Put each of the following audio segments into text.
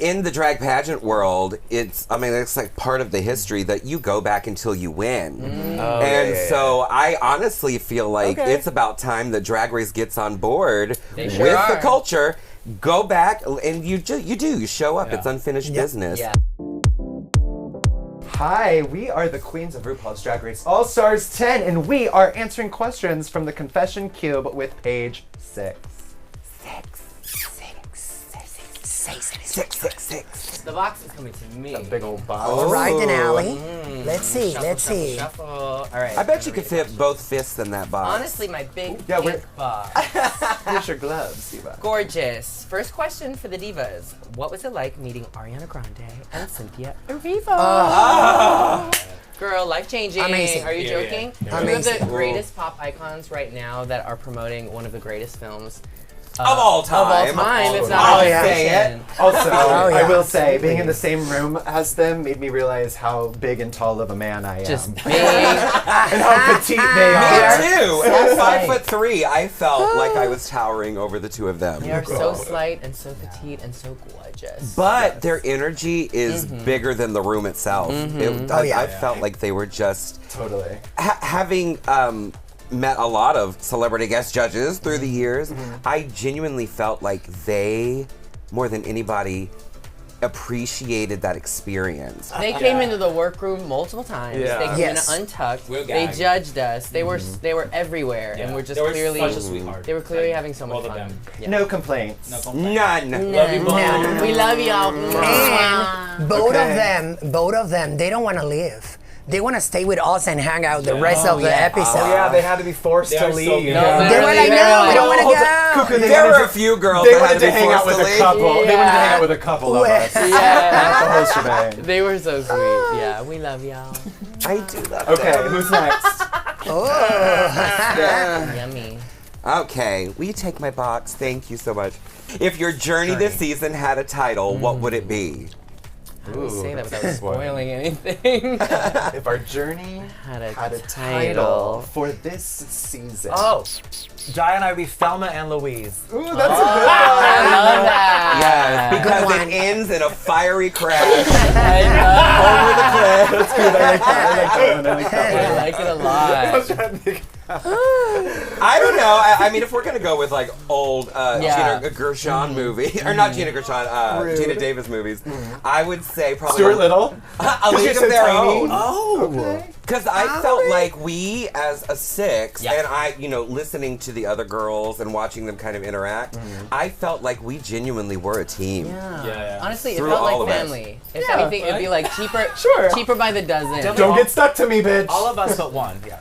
In the drag pageant world, it's like part of the history that you go back until you win. So I honestly feel like it's about time that Drag Race gets on board with the culture. Go back and you show up. It's unfinished business. Yeah. Hi, we are the queens of RuPaul's Drag Race All Stars 10, and we are answering questions from the Confession Cube with page 6. Six. The box is coming to me. A big old box. All right, Denali. Let's see. Shuffle. All right. I bet you could fit both fists in that box. Honestly, my big box. Here's your gloves, Diva. Gorgeous. First question for the divas. What was it like meeting Ariana Grande and Cynthia Erivo? Girl, life-changing. Amazing. Are you joking? Yeah. Two of the Amazing. greatest pop icons right now that are promoting one of the greatest films of all time. It's not Also, I will say, being in the same room as them made me realize how big and tall of a man I am. Just big. And how petite they are. Me too. At 5'3", I felt like I was towering over the two of them. They are so slight and so petite and so gorgeous. But their energy is bigger than the room itself. I felt like they were just totally having met a lot of celebrity guest judges through the years. I genuinely felt like they, more than anybody, appreciated that experience. They came into the workroom multiple times. Yeah. They came in Untucked. They judged us. They were everywhere, and we're just clearly such a sweetheart. They were clearly having so much Both of fun. them. Yeah. No complaints. None. Love you both. No. We love y'all. And both of them, they don't want to leave. They want to stay with us and hang out the rest of the episode. Oh yeah, they had to be forced to leave. So They were like, no, we don't want to go. Cuckoo, There were a few girls They that had wanted to to be hang out forced with to a leave. couple. They wanted to hang out with a couple of us. Yeah. The whole shebang. They were so sweet. Yeah, we love y'all. I do love Okay, them. who's next? Yummy. Okay, will you take my box? Thank you so much. If your journey this season had a title, what would it be? I would say that without spoiling anything. If our journey Had a title for this season. Oh, Daya and I would be Thelma and Louise. Ooh, that's a good one. I love that. Yes, because it ends in a fiery crash I over the cliff. That's good. I like that. I like that one. I like it a lot. I was trying to think. I don't know. I mean, if we're gonna go with like old Yeah. Gina Gershon movie, or not Gina Gershon, Gina Davis movies, I would say probably Stuart Little. A League of so Their tiny. Own. Oh. Because I felt like we, as a six, and I, listening to the other girls and watching them kind of interact, I felt like we genuinely were a team. Yeah. Honestly, it Through felt all like of us. family. If anything, it'd be like cheaper, Sure. cheaper by the dozen. Don't get stuck to me, bitch. All of us but one. Yeah.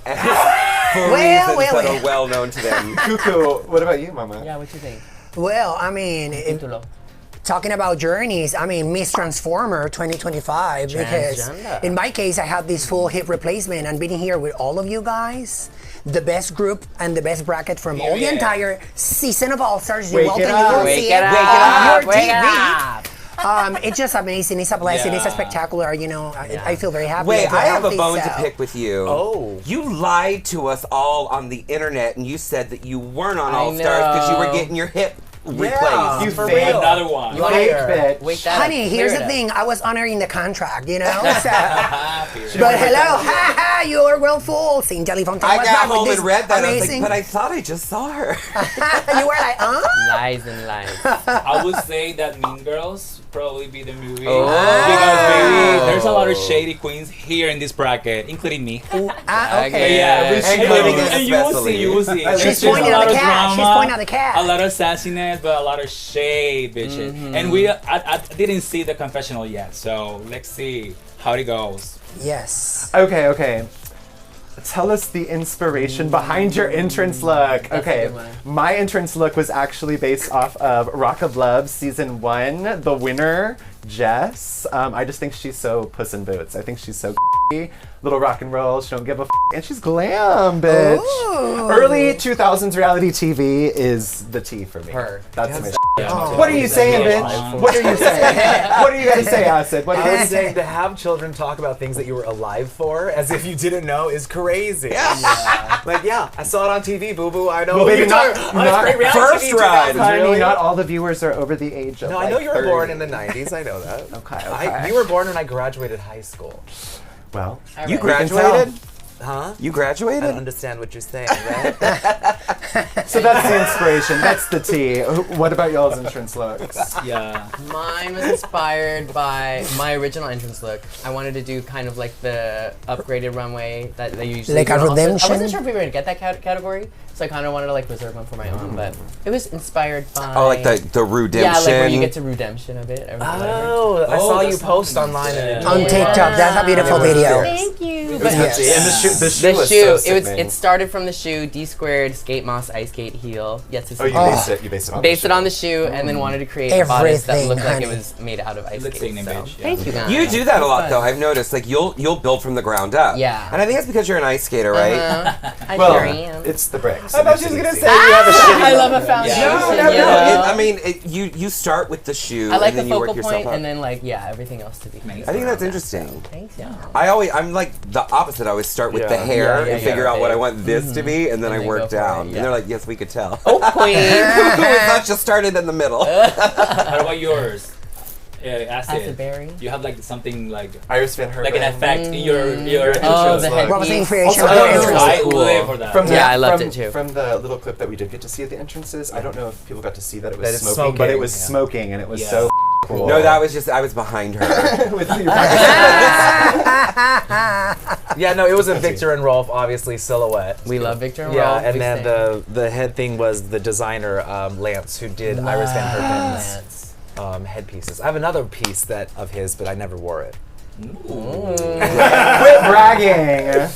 For reasons that are well known to them. Cuckoo, what about you, Mama? Yeah, what you think? Well, I mean, talking about journeys, I mean, Miss Transformer 2025, because Transgender. in my case, I have this full hip replacement and being here with all of you guys, the best group and the best bracket from all the entire season of All Stars. You're welcome. You will see it on your TV. It's just amazing. It's a blessing. It's a spectacular. I feel very happy. Wait, feel I have a healthy, bone so. to pick with you. Oh. You lied to us all on the internet and you said that you weren't on I All Stars because you were know. getting your hip replaced. You For fake real. Another one. Fake bitch. Wake that Honey, up. here's Clear the it thing. I was honoring the contract, So. But hello, you're well full. Cynthia Lee Fontaine I was got back with home this and read that. amazing. I was like, but I thought I just saw her. You were like, Lies and lies. I would say that Mean Girls probably be the movie. Oh. Because baby, there's a lot of shady queens here in this bracket, including me. okay. Yeah, Including us and you will especially. see, you will see. She's There's pointing a out lot the of cat. She's drama, pointing out the cat. a lot of sassiness, but a lot of shade, bitches. And I didn't see the confessional yet, so let's see how it goes. Yes. Okay. Tell us the inspiration behind your entrance look. a Okay, good one. my entrance look was actually based off of Rock of Love Season 1. The winner, Jess. I just think she's so Puss in Boots. I think she's so little rock and roll. She don't give a and she's glam, bitch. Ooh. Early 2000s reality TV is the tea for me. Her. That's my Yeah. What are you saying, bitch? What are you saying? What are you gonna say, Acid? What are I you was saying to have children talk about things that you were alive for as if you didn't know is crazy. Yeah. Like, yeah, I saw it on TV, boo boo. I know. Well, baby, It's great reality first TV, ride. 2000s, Honey, really? not all the viewers are over the age of No, I know you were 30. born in the 90s. I know that. Okay. You were born when I graduated high school. Well, All You right. graduated? Huh? You I graduated? don't understand what you're saying, right? so that's the inspiration. That's the tea. What about y'all's entrance looks? Yeah. Mine was inspired by my original entrance look. I wanted to do kind of like the upgraded runway that they usually Like do. a Also, redemption? I wasn't sure if we were gonna get that category, so I kind of wanted to like reserve one for my own. But it was inspired by Oh, like the redemption. yeah, like where you get to redemption of it. Or whatever. Oh, I saw you that's post nice. online. Yeah. On TikTok, that's a beautiful video. Thank you. But Yes. And the shoe The was shoe, so it started from the shoe, D squared, skate moss, ice skate heel. Yes, it's Oh, you based it on based the it on the shoe, and then wanted to create a bodice that Everything, looked like it honey. was made out of ice Looks skates. like So. an image, yeah. Thank you guys. You do that a lot, Fun. though. I've noticed. Like you'll build from the ground up. Yeah. And I think it's because you're an ice skater, right? I Well, sure am. it's the bricks. I thought she was gonna say you you have a shitty. I love a foundation. No, you no, no. know? I mean, you start with the shoe, I like and then the you work focal yourself point, up. and then like everything else to be. Amazing. I think that's interesting. Thanks, yeah. I'm like the opposite. I always start with the hair Yeah, and figure yeah. out what I want this to be, and then I then work go for down. it, And yeah. they're like, yes, we could tell. Oh, queen. It's not just started in the middle. How about yours? Acid. Berry. You have like something like Iris Van Herpen. like an effect in your Oh, entrance the look. What was the headpiece. inspiration Also, of your I entrance? I cool. live for that. From Yeah, I loved from, it too. From the little clip that we did get to see at the entrances, I don't know if people got to see that it was That it's smoking, but it smoking, was yeah. smoking, and it was Yeah. so cool. No, that was just I was behind her. with your Yeah, no, it was a Victor and Rolf, obviously silhouette. We love Victor and Yeah, Rolf. and We then stand. the head thing was the designer Lance, who did Iris Van Herpen's Lance. headpieces. I have another piece that of his, but I never wore it. Quit bragging.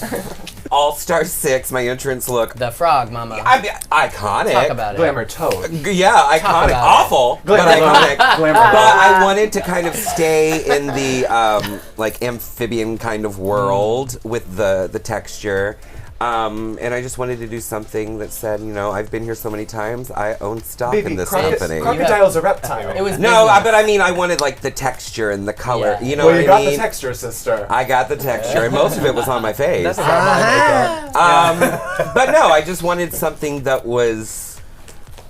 All-Star 6, my entrance look. The frog, mama. I mean, iconic. Talk about it. Glamour Toad. Yeah, iconic. about Awful, but Glamour iconic. Glamour But I wanted to kind of stay in the like amphibian kind of world with the texture. And I just wanted to do something that said, you know, I've been here so many times, I own stock in this company. Crocodile's a reptile. It was No, business. but I mean, I wanted like the texture and the color. Yeah. You know well, what you I got mean? the texture, sister. I got the texture, and most of it was on my face. That's about my makeup. But no, I just wanted something that was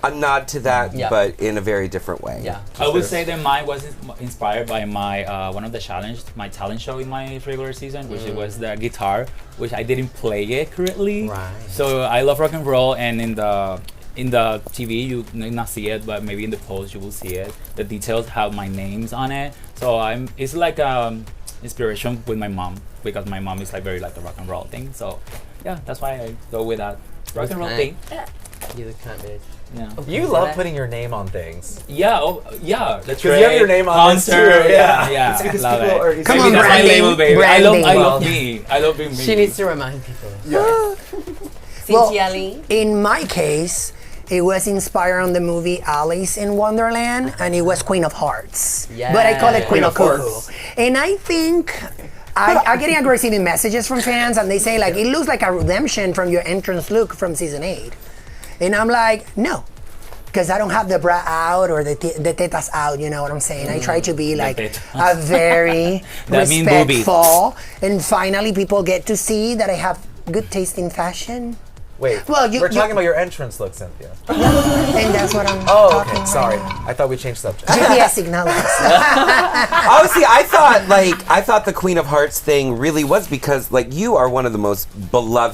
a nod to that, Yeah. but in a very different way. Yeah. I would say that mine was inspired by my one of the my talent show in my regular season, which it was the guitar, which I didn't play it currently. Right. So I love rock and roll, and in the TV you may not see it, but maybe in the post you will see it. The details have my names on it, so it's like inspiration with my mom, because my mom is like very like the rock and roll thing. So yeah, that's why I go with that rock and roll thing. You the cunt, bitch. Yeah. You love putting your name on things. Yeah, yeah. Because you have your name on this Hunter. too, Yeah, yeah. yeah. It's because love people it. are easy. Come Maybe on, that's my branding, label, baby. branding. I love me. I love being me. She needs to remind people. Yeah. Cynthia Lee. In my case, it was inspired on the movie Alice in Wonderland, and it was Queen of Hearts. But I call it Queen of Cuckoo. And I think I'm getting aggressive messages from fans, and they say like it looks like a redemption from your entrance look from season 8, and I'm like, no, because I don't have the bra out or the tetas out. You know what I'm saying? I try to be like a very That mean booby. respectful, and finally people get to see that I have good taste in fashion. Wait, Well, we're talking about your entrance look, Cynthia. And that's what I'm Oh, talking okay, sorry. about. I thought we changed subject. GPS acknowledges. Oh, see, I thought the Queen of Hearts thing really was because like you are one of the most beloved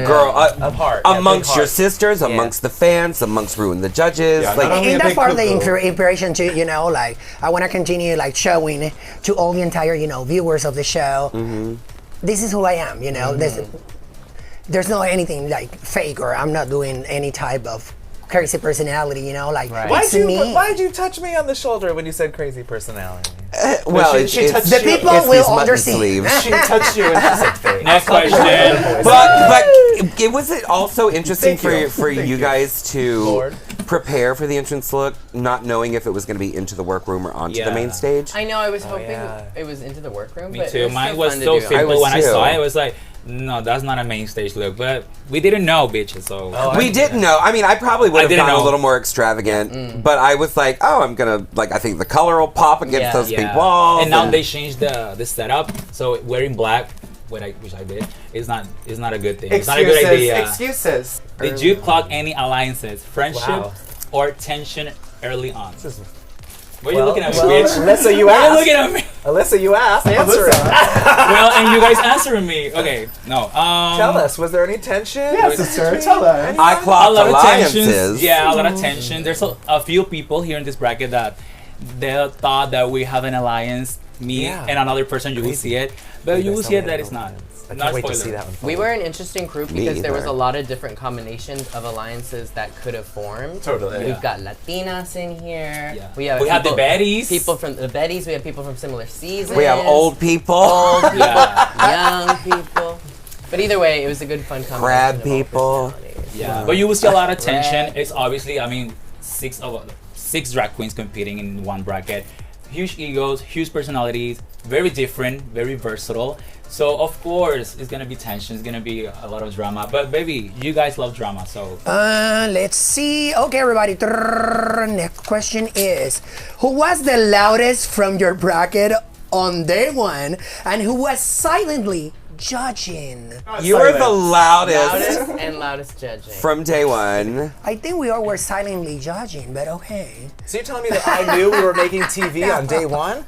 girl Of heart, yeah, amongst big your heart. sisters, amongst the fans, amongst Rue and the judges. Yeah, like, not only And a that's big part of the cuckoo. inspiration too, you know, like I want to continue like showing to all the entire, you know, viewers of the show. This is who I am, you know. There's no anything like fake, or I'm not doing any type of crazy personality, you know, like it's me. Why'd you touch me on the shoulder when you said crazy personality? well, she touched The you. people it's will these mutton understand. sleeves. She touched you and she said fake. Next question. But it was it also interesting Thank you. for you Thank guys to Lord. prepare for the entrance look, not knowing if it was going to be into the workroom or onto the main stage. I know. I was hoping it was into the workroom. Me but too. Mine was fun so to do. simple. When I too. saw it, I was like, no, that's not a main stage look. But we didn't know, bitches. So We didn't know. I mean, I probably would have didn't gone a know. little more extravagant, but I was like, oh, I'm gonna I think the color will pop against those pink Yeah. walls. And now they changed the setup. So wearing black, which I did, is not a good thing. It's not a good idea. Excuses. Did you clock any alliances, friendship, Wow. or tension early on? This is- What are you looking at me, well, bitch? Alyssa, you Why are you asked. looking at me? Alyssa, you asked. Answer it. Well, and you guys answering me. Okay, no. Tell us, was there any tension? Yes, sister. Tell us. I A clocked lot of alliances. tensions. Yeah, a lot of tension. There's a few people here in this bracket that they thought that we have an alliance, me Yeah. and another person. You will see it, but you will see it that it's not. I Not can't wait to spoiler. see that one. We were an interesting group Me because there was either. a lot of different combinations of alliances that could have formed. Totally. We've got Latinas in here. Yeah. We have We have the people- Bettys. People from the Bettys. We have people from similar seasons. We have old people, old people, Yeah. young people. But either way, it was a good fun combination. crab of all people. personalities. Yeah, but you will see a lot of tension. Right. It's obviously, I mean, six drag queens competing in one bracket. Huge egos, huge personalities, very different, very versatile. So of course, it's gonna be tension. It's gonna be a lot of drama. But baby, you guys love drama, so Let's see. Okay, everybody. Next question is, who was the loudest from your bracket on day one, and who was silently judging? You were the loudest Loudest and loudest judging. from day one. I think we all were silently judging, but okay. So you're telling me that I knew we were making TV on day one?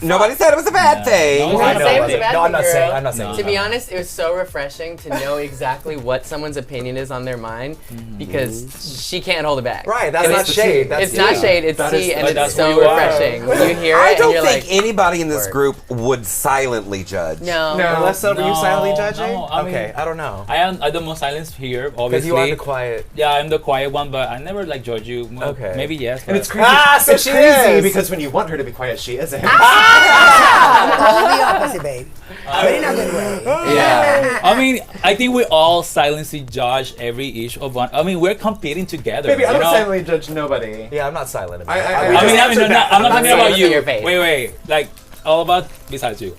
Nobody said it was a bad thing. No, I know say it it was a wasn't. bad No, I'm thing, not girl. saying. I'm not saying. To be honest, it was so refreshing to know exactly what someone's opinion is on their mind because she can't hold it back. Right, that's And not it's- shade. That's It's not shade, it's That is- tea, and but it's that's so who you are. refreshing. You hear I it and don't you're think like, anybody in this Word. group would silently judge. no. No. Alyssa, were you No, silently judging? no, I mean- Okay, I don't know. I am the most silenced here, Because obviously. you are the quiet. Yeah, I'm the quiet one, but I never like judge you. Well, Okay. Maybe yes. And it's but- crazy. Ah, so it's she crazy is. because when you want her to be quiet, she isn't. All the opposite, babe. But in a good way. Yeah. I mean, I think we all silently judge every each of one. I mean, we're competing together. Baby, I you don't know? silently judge nobody. Yeah, I'm not silent about I- it. I- We I mean, just- I'm not talking I'm about not you. your face. Wait. Like, all about besides you.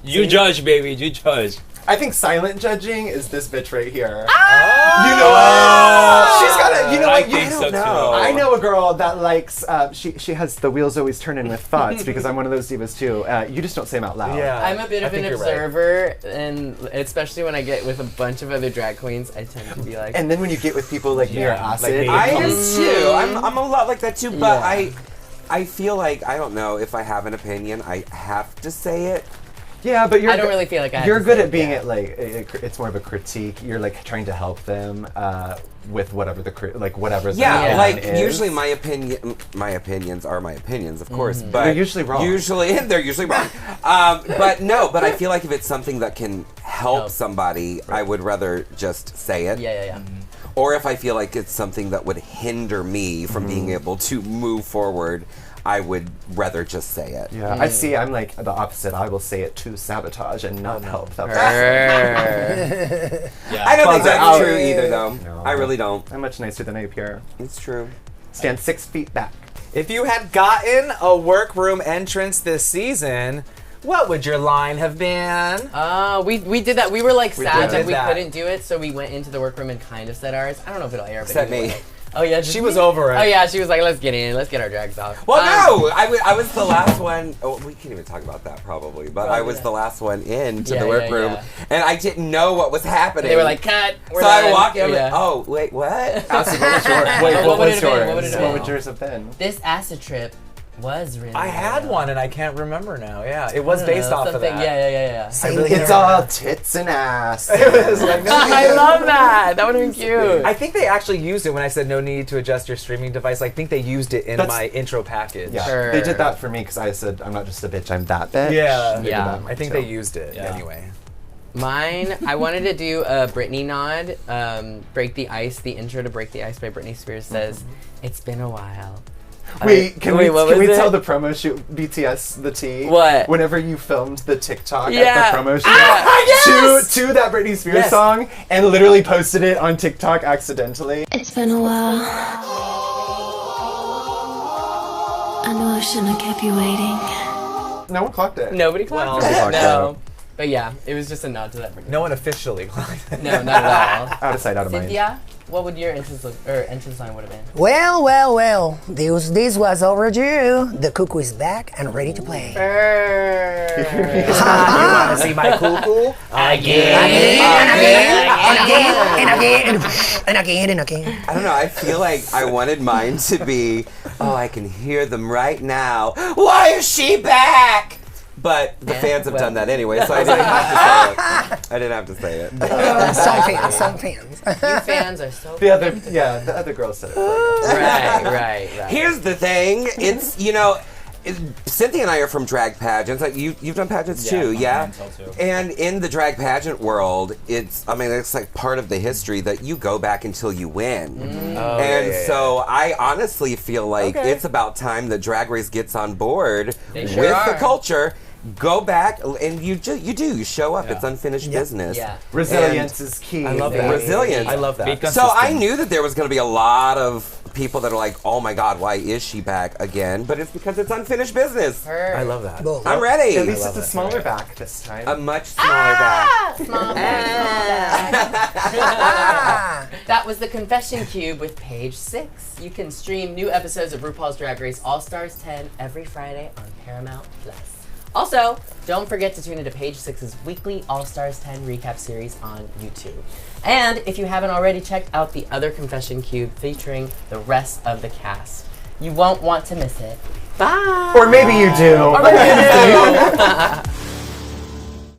You judge, baby. You judge. I think silent judging is this bitch right here. Oh. You know what? She's got a. You know I what? You think so don't know. too. I know a girl that likes. She has the wheels always turning with thoughts because I'm one of those divas too. You just don't say them out loud. Yeah. I'm a bit I of an think you're right. observer, and especially when I get with a bunch of other drag queens, I tend to be like, And then when you get with people like me or Yeah, Acid, like me. I am too. I'm a lot like that too, but Yeah. I feel like I don't know if I have an opinion, I have to say it. yeah, but you're. I don't really feel like I have You're to good say at it, being yeah. at like it's more of a critique. You're like trying to help them with whatever the whatever. Yeah, Yeah. like is. usually my opinions are my opinions, of course, but They're usually wrong. They're usually wrong. But I feel like if it's something that can help Help. somebody, I would rather just say it. yeah. Or if I feel like it's something that would hinder me from being able to move forward, I would rather just say it. Yeah, I see. I'm like the opposite. I will say it to sabotage and not help. That Her. Yeah. I don't think Closet that's out. true either, though. No. I really don't. I'm much nicer than I appear. It's true. Stand 6 feet back. If you had gotten a workroom entrance this season, what would your line have been? We did that. We were like sad did that we that. couldn't do it, so we went into the workroom and kind of said ours. I don't know if it'll air, but Except either me. way. Oh yeah, just She was me? over it. Oh yeah, she was like, let's get in, let's get our drags off. Well, no, I was the last one. Oh, we can't even talk about that probably, but I was yeah. the last one into Yeah, the yeah, workroom, yeah. and I didn't know what was happening. They were like, cut. We're so I done. walked in. Yeah. Oh, wait, what? Acid, what was yours? Wait, What what would was it have been? yours? What would it have What been? would yours have been? This acid trip was really. I had one and I can't remember now. Yeah, it was I don't based know, off of something- that. Yeah. Same here. It's all tits and ass. It was like, no, I love that. That would have been cute. I think they actually used it when I said no need to adjust your streaming device. I think they used it in That's- my intro package. Yeah, Sure. they did that for me because I said I'm not just a bitch, I'm that bitch. Yeah. They did Yeah. that I think too. they used it Yeah. anyway. Mine, I wanted to do a Britney nod. Break the Ice, the intro to Break the Ice by Britney Spears says, "It's been a while, Wait, can we what was it? tell the promo shoot BTS the T? What? Whenever you filmed the TikTok at Yeah. the promo shoot yes! to that Britney Spears Yes. song and literally posted it on TikTok accidentally. It's been a while. I know I shouldn't have kept you waiting. No one clocked it. Nobody clapped Well, it. No. But yeah, it was just a nod to that. No one officially. No, not at all. Out of sight, out of mind. Cynthia, what would your entrance line would have been? Well. This was overdue. The cuckoo is back and ready to play. You want to see my cuckoo? And again. I don't know. I feel like I wanted mine to be, oh, I can hear them right now. Why is she back? But the fans have done that anyway, so I didn't have to say it. I didn't have to say it. Some fans. You fans are so The other girl said it. right. Here's the thing. It's, Cynthia and I are from drag pageants. Like you've done pageants too, yeah? Too. And in the drag pageant world, it's like part of the history that you go back until you win. So I honestly feel like it's about time that Drag Race gets on board with the culture. Go back and you show up. It's unfinished business. Yeah. Resilience is key. I love that. Resilience. I love that. So I knew that there was going to be a lot of people that are like, oh my God, why is she back again? But it's because it's unfinished business. I love that. Boom. I'm ready. At least it's a smaller back this time. A much smaller back. Small That was the Confession Cube with Page 6. You can stream new episodes of RuPaul's Drag Race All-Stars 10 every Friday on Paramount+. Also, don't forget to tune into Page 6's weekly All-Stars 10 recap series on YouTube. And if you haven't already checked out the other Confession Cube featuring the rest of the cast, you won't want to miss it. Bye! Or maybe you do. Or maybe you do.